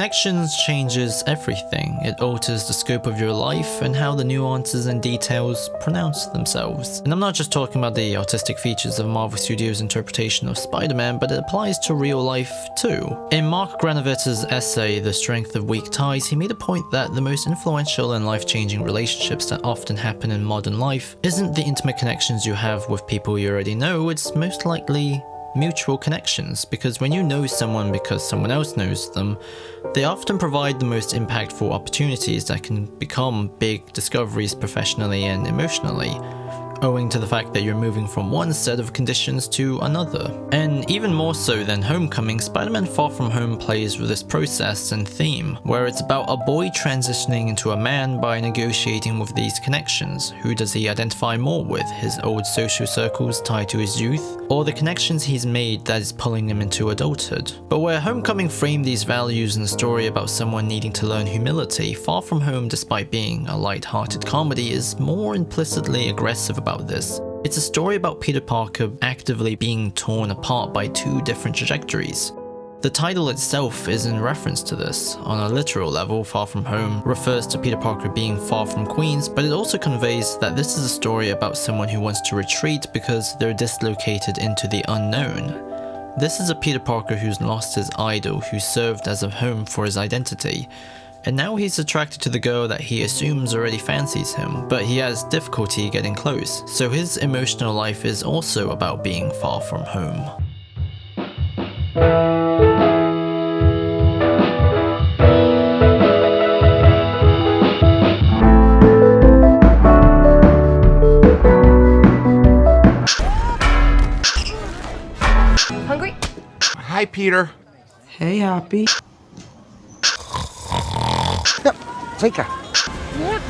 Connections changes everything. It alters the scope of your life and how the nuances and details pronounce themselves. And I'm not just talking about the artistic features of Marvel Studios' interpretation of Spider-Man, but it applies to real life too. In Mark Granovetter's essay, The Strength of Weak Ties, he made a point that the most influential and life-changing relationships that often happen in modern life isn't the intimate connections you have with people you already know, it's most likely mutual connections, because when you know someone because someone else knows them, they often provide the most impactful opportunities that can become big discoveries professionally and emotionally, owing to the fact that you're moving from one set of conditions to another. And even more so than Homecoming, Spider-Man Far From Home plays with this process and theme, where it's about a boy transitioning into a man by negotiating with these connections. Who does he identify more with? His old social circles tied to his youth, or the connections he's made that is pulling him into adulthood? But where Homecoming framed these values in a story about someone needing to learn humility, Far From Home, despite being a light-hearted comedy, is more implicitly aggressive about this. It's a story about Peter Parker actively being torn apart by two different trajectories. The title itself is in reference to this. On a literal level, Far From Home refers to Peter Parker being far from Queens, but it also conveys that this is a story about someone who wants to retreat because they're dislocated into the unknown. This is a Peter Parker who's lost his idol, who served as a home for his identity. And now he's attracted to the girl that he assumes already fancies him, but he has difficulty getting close, so his emotional life is also about being far from home. Hungry? Hi, Peter. Hey, Happy. Zika. What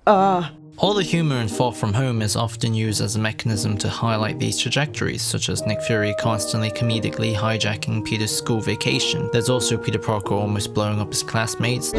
the? All the humor in Far From Home is often used as a mechanism to highlight these trajectories, such as Nick Fury constantly comedically hijacking Peter's school vacation. There's also Peter Parker almost blowing up his classmates.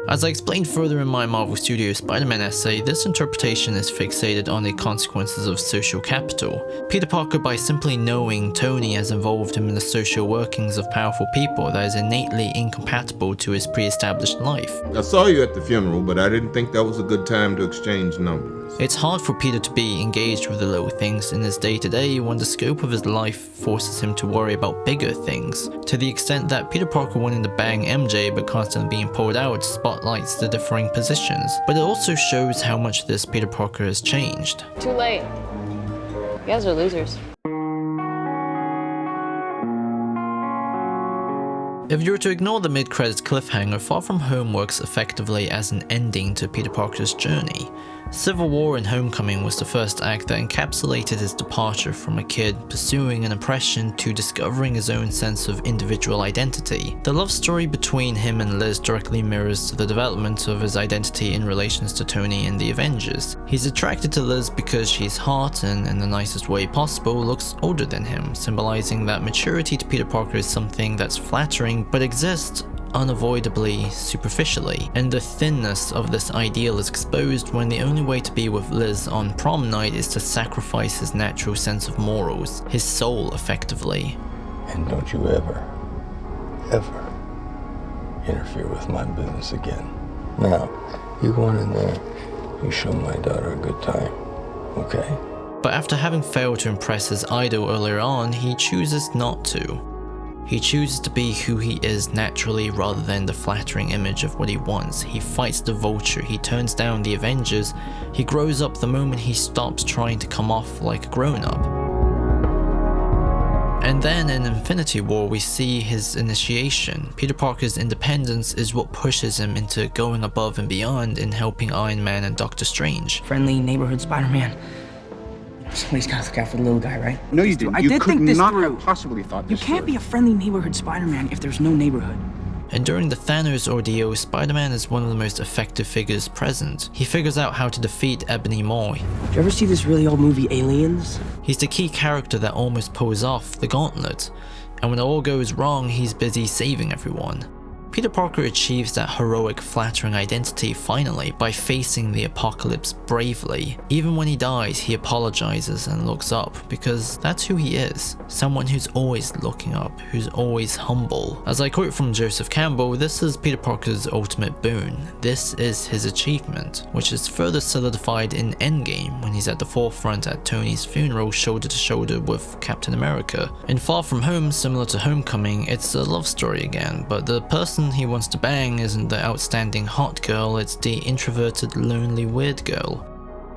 As I explained further in my Marvel Studios Spider-Man essay, this interpretation is fixated on the consequences of social capital. Peter Parker, by simply knowing Tony, has involved him in the social workings of powerful people that is innately incompatible to his pre-established life. I saw you at the funeral, but I didn't think that was a good time to exchange numbers. It's hard for Peter to be engaged with the little things in his day-to-day when the scope of his life forces him to worry about bigger things, to the extent that Peter Parker wanting to bang MJ but constantly being pulled out spotlights the differing positions. But it also shows how much this Peter Parker has changed. Too late. You guys are losers. If you were to ignore the mid-credits cliffhanger, Far From Home works effectively as an ending to Peter Parker's journey. Civil War and Homecoming was the first act that encapsulated his departure from a kid pursuing an oppression to discovering his own sense of individual identity. The love story between him and Liz directly mirrors the development of his identity in relations to Tony and the Avengers. He's attracted to Liz because she's hot and, in the nicest way possible, looks older than him, symbolizing that maturity to Peter Parker is something that's flattering but exists unavoidably superficially, and the thinness of this ideal is exposed when the only way to be with Liz on prom night is to sacrifice his natural sense of morals, his soul effectively. And don't you ever interfere with my business again. Now, you go on in there, you show my daughter a good time, okay? But after having failed to impress his idol earlier on, he chooses not to. He chooses to be who he is naturally rather than the flattering image of what he wants. He fights the Vulture, he turns down the Avengers, he grows up the moment he stops trying to come off like a grown-up. And then in Infinity War we see his initiation. Peter Parker's independence is what pushes him into going above and beyond in helping Iron Man and Doctor Strange. Friendly neighborhood Spider-Man. Somebody's gotta look out for the little guy, right? No, you didn't. I You did could think this not through. have possibly thought You this can't through. be a friendly neighborhood Spider-Man if there's no neighborhood. And during the Thanos ordeal, Spider-Man is one of the most effective figures present. He figures out how to defeat Ebony Maw. Did you ever see this really old movie, Aliens? He's the key character that almost pulls off the gauntlet, and when it all goes wrong, he's busy saving everyone. Peter Parker achieves that heroic, flattering identity finally by facing the apocalypse bravely. Even when he dies, he apologizes and looks up, because that's who he is. Someone who's always looking up, who's always humble. As I quote from Joseph Campbell, this is Peter Parker's ultimate boon. This is his achievement, which is further solidified in Endgame when he's at the forefront at Tony's funeral, shoulder to shoulder with Captain America. In Far From Home, similar to Homecoming, it's a love story again, but the person he wants to bang isn't the outstanding hot girl, it's the introverted, lonely, weird girl.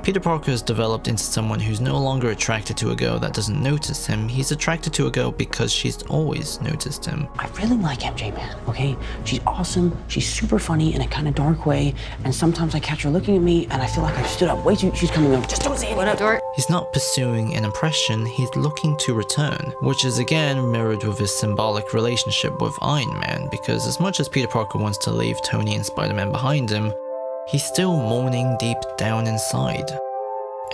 Peter Parker has developed into someone who's no longer attracted to a girl that doesn't notice him, he's attracted to a girl because she's always noticed him. I really like MJ, man, okay? She's awesome, she's super funny in a kind of dark way, and sometimes I catch her looking at me and I feel like I've stood up way too, she's coming over, just don't say anything. What up, dork? He's not pursuing an impression, he's looking to return, which is again mirrored with his symbolic relationship with Iron Man, because as much as Peter Parker wants to leave Tony and Spider-Man behind him, he's still mourning deep down inside,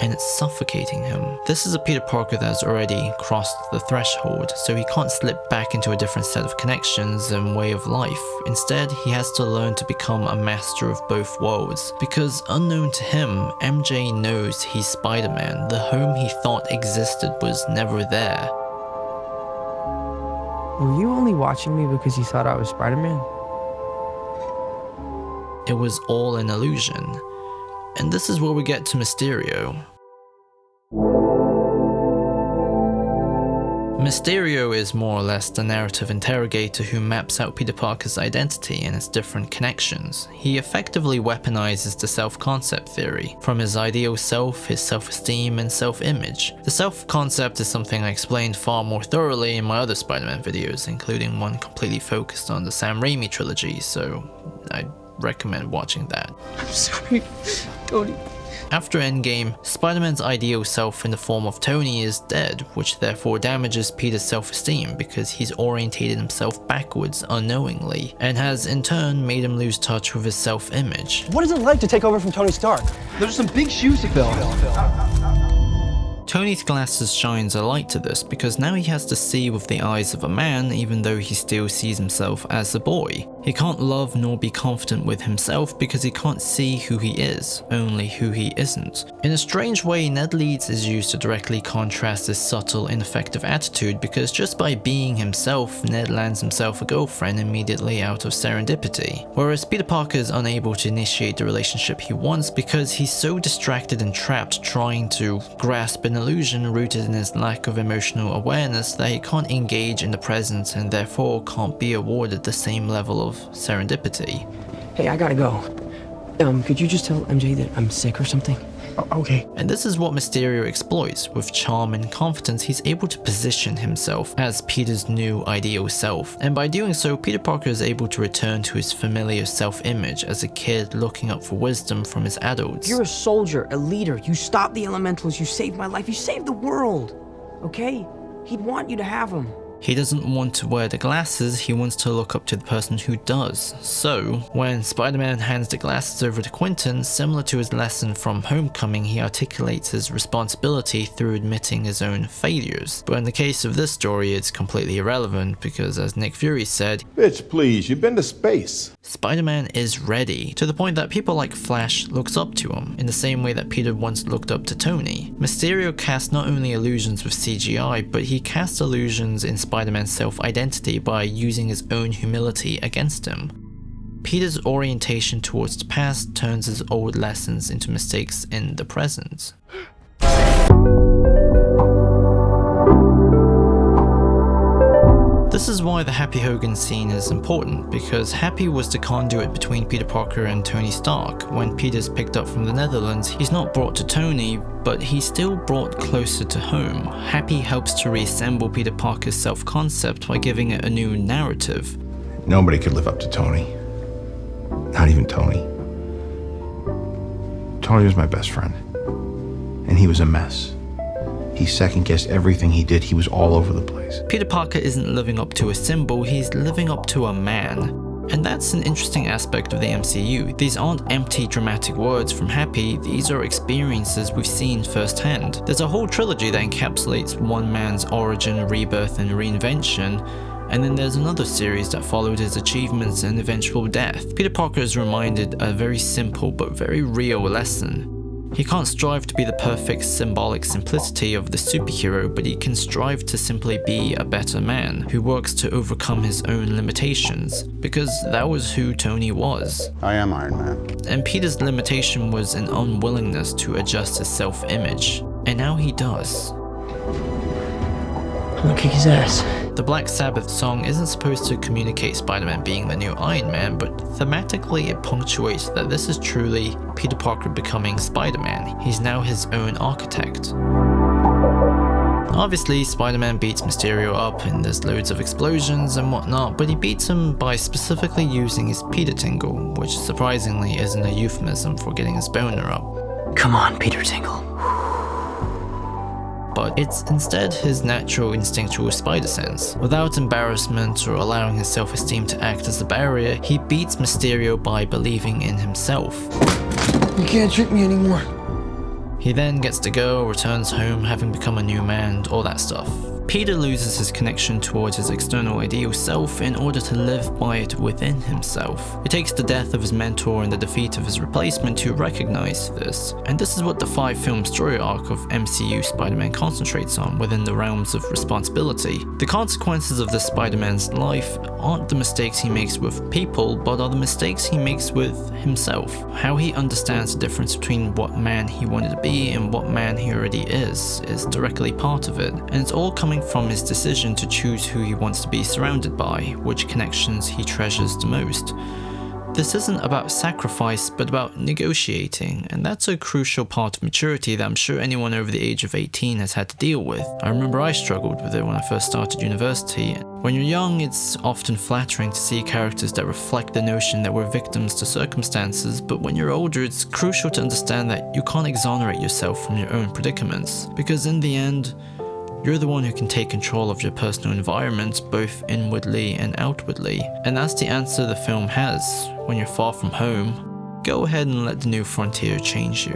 and it's suffocating him. This is a Peter Parker that's already crossed the threshold, so he can't slip back into a different set of connections and way of life. Instead, he has to learn to become a master of both worlds, because unknown to him, MJ knows he's Spider-Man. The home he thought existed was never there. Were you only watching me because you thought I was Spider-Man? It was all an illusion. And this is where we get to Mysterio. Mysterio is more or less the narrative interrogator who maps out Peter Parker's identity and its different connections. He effectively weaponizes the self-concept theory, from his ideal self, his self-esteem, and self-image. The self-concept is something I explained far more thoroughly in my other Spider-Man videos, including one completely focused on the Sam Raimi trilogy, so I recommend watching that. I'm sorry, Tony. After Endgame, Spider-Man's ideal self in the form of Tony is dead, which therefore damages Peter's self-esteem because he's orientated himself backwards unknowingly, and has in turn made him lose touch with his self-image. What is it like to take over from Tony Stark? There's some big shoes to fill. Tony's glasses shines a light to this because now he has to see with the eyes of a man even though he still sees himself as a boy. He can't love nor be confident with himself because he can't see who he is, only who he isn't. In a strange way, Ned Leeds is used to directly contrast this subtle, ineffective attitude because just by being himself, Ned lands himself a girlfriend immediately out of serendipity. Whereas Peter Parker is unable to initiate the relationship he wants because he's so distracted and trapped trying to grasp an illusion rooted in his lack of emotional awareness that he can't engage in the present and therefore can't be awarded the same level of serendipity. Hey, I gotta go. Could you just tell MJ that I'm sick or something? Okay. And this is what Mysterio exploits. With charm and confidence, he's able to position himself as Peter's new ideal self. And by doing so, Peter Parker is able to return to his familiar self-image as a kid looking up for wisdom from his adults. You're a soldier, a leader. You stopped the elementals. You saved my life. You saved the world. Okay? He'd want you to have them. He doesn't want to wear the glasses, he wants to look up to the person who does. So, when Spider-Man hands the glasses over to Quentin, similar to his lesson from Homecoming, he articulates his responsibility through admitting his own failures. But in the case of this story, it's completely irrelevant because, as Nick Fury said, Bitch, please, you've been to space. Spider-Man is ready, to the point that people like Flash looks up to him, in the same way that Peter once looked up to Tony. Mysterio casts not only illusions with CGI, but he casts illusions in Spider-Man's self-identity by using his own humility against him. Peter's orientation towards the past turns his old lessons into mistakes in the present. This is why the Happy Hogan scene is important, because Happy was the conduit between Peter Parker and Tony Stark. When Peter's picked up from the Netherlands, he's not brought to Tony, but he's still brought closer to home. Happy helps to reassemble Peter Parker's self-concept by giving it a new narrative. Nobody could live up to Tony. Not even Tony. Tony was my best friend. And he was a mess. He second-guessed everything he did. He was all over the place. Peter Parker isn't living up to a symbol, he's living up to a man. And that's an interesting aspect of the MCU. These aren't empty dramatic words from Happy, these are experiences we've seen firsthand. There's a whole trilogy that encapsulates one man's origin, rebirth, and reinvention, And then there's another series that followed his achievements and eventual death. Peter Parker is reminded a very simple but very real lesson. He can't strive to be the perfect symbolic simplicity of the superhero, but he can strive to simply be a better man who works to overcome his own limitations, because that was who Tony was. I am Iron Man. And Peter's limitation was an unwillingness to adjust his self-image, and now he does. I'm gonna kick his ass. The Black Sabbath song isn't supposed to communicate Spider-Man being the new Iron Man, but thematically it punctuates that this is truly Peter Parker becoming Spider-Man. He's now his own architect. Obviously, Spider-Man beats Mysterio up and there's loads of explosions and whatnot, but he beats him by specifically using his Peter Tingle, which surprisingly isn't a euphemism for getting his boner up. Come on, Peter Tingle. But it's instead his natural instinctual spider sense. Without embarrassment or allowing his self-esteem to act as a barrier, he beats Mysterio by believing in himself. You can't trick me anymore. He then gets to go, returns home, having become a new man, and all that stuff. Peter loses his connection towards his external ideal self in order to live by it within himself. It takes the death of his mentor and the defeat of his replacement to recognize this, and this is what the 5-film story arc of MCU Spider-Man concentrates on within the realms of responsibility. The consequences of this Spider-Man's life aren't the mistakes he makes with people, but are the mistakes he makes with himself. How he understands the difference between what man he wanted to be and what man he already is directly part of it, and it's all coming from his decision to choose who he wants to be surrounded by, which connections he treasures the most. This isn't about sacrifice, but about negotiating, and that's a crucial part of maturity that I'm sure anyone over the age of 18 has had to deal with. I remember I struggled with it when I first started university. When you're young, it's often flattering to see characters that reflect the notion that we're victims to circumstances, but when you're older, it's crucial to understand that you can't exonerate yourself from your own predicaments, because in the end, you're the one who can take control of your personal environment, both inwardly and outwardly. And that's the answer the film has. When you're far from home, go ahead and let the new frontier change you.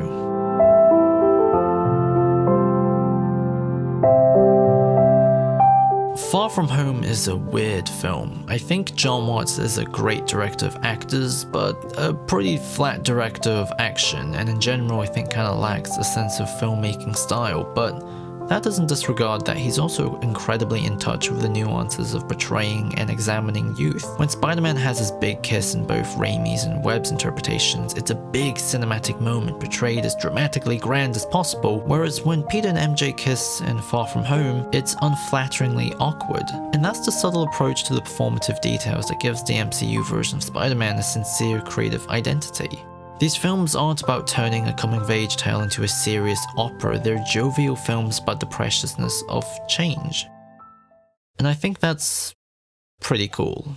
Far From Home is a weird film. I think John Watts is a great director of actors, but a pretty flat director of action, and in general I think kinda lacks a sense of filmmaking style, but that doesn't disregard that he's also incredibly in touch with the nuances of portraying and examining youth. When Spider-Man has his big kiss in both Raimi's and Webb's interpretations, it's a big cinematic moment portrayed as dramatically grand as possible, whereas when Peter and MJ kiss in Far From Home, it's unflatteringly awkward. And that's the subtle approach to the performative details that gives the MCU version of Spider-Man a sincere creative identity. These films aren't about turning a coming-of-age tale into a serious opera, they're jovial films about the preciousness of change. And I think that's pretty cool.